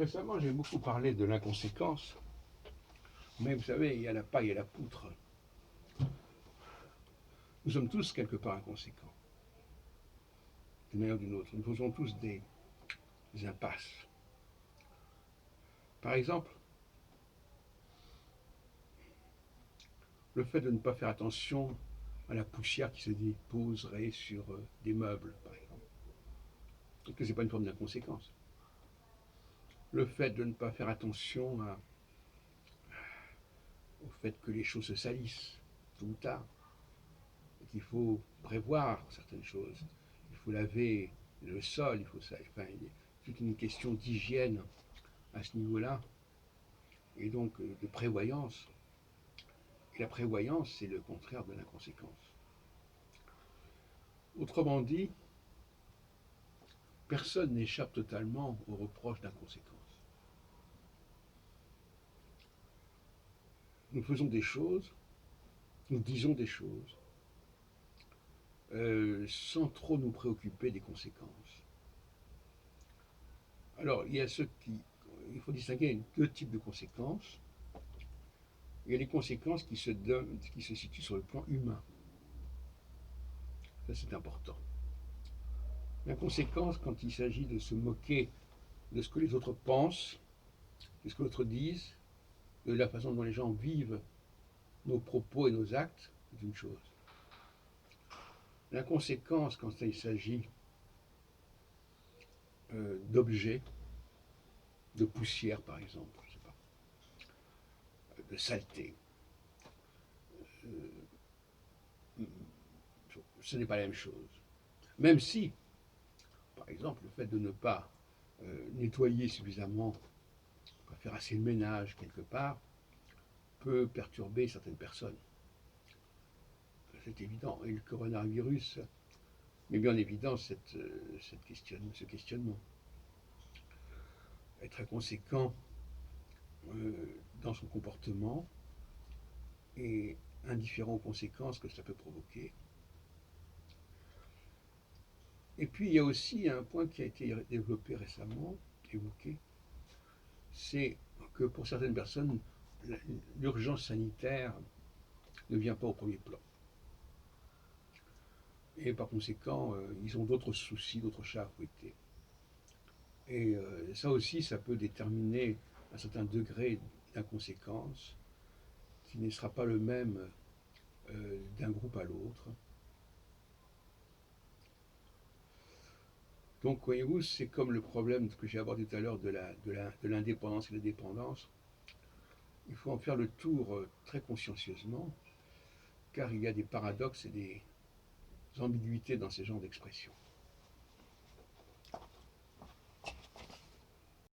Récemment, j'ai beaucoup parlé de l'inconséquence, mais vous savez, il y a la paille et la poutre. Nous sommes tous quelque part inconséquents, d'une manière ou d'une autre. Nous faisons tous des impasses. Par exemple, le fait de ne pas faire attention à la poussière qui se déposerait sur des meubles, par exemple. Est-ce que ce n'est pas une forme d'inconséquence? Le fait de ne pas faire attention au fait que les choses se salissent, tôt ou tard, et qu'il faut prévoir certaines choses. Il faut laver le sol, il faut ça. Enfin, il y a toute une question d'hygiène à ce niveau-là, et donc de prévoyance. Et la prévoyance, c'est le contraire de l'inconséquence. Autrement dit, personne n'échappe totalement aux reproches d'inconséquence. Nous faisons des choses, nous disons des choses, sans trop nous préoccuper des conséquences. Alors, il faut distinguer deux types de conséquences. Il y a les conséquences qui se situent sur le plan humain. Ça, c'est important. La conséquence, quand il s'agit de se moquer de ce que les autres pensent, de ce que les autres disent, de la façon dont les gens vivent nos propos et nos actes, c'est une chose. La conséquence, quand il s'agit d'objets, de poussière par exemple, je sais pas, de saleté, ce n'est pas la même chose. Même si, par exemple, le fait de ne pas nettoyer suffisamment, pas faire assez le ménage quelque part, peut perturber certaines personnes. C'est évident. Et le coronavirus met bien en évidence ce questionnement. Être inconséquent dans son comportement et indifférent aux conséquences que ça peut provoquer. Et puis il y a aussi un point qui a été développé récemment, évoqué, c'est que pour certaines personnes, l'urgence sanitaire ne vient pas au premier plan. Et par conséquent, ils ont d'autres soucis, d'autres chats à fouetter. Et ça aussi, ça peut déterminer un certain degré d'inconséquence qui ne sera pas le même d'un groupe à l'autre. Donc, voyez-vous, c'est comme le problème que j'ai abordé tout à l'heure de l'indépendance et de la dépendance. Il faut en faire le tour très consciencieusement, car il y a des paradoxes et des ambiguïtés dans ces genres d'expressions.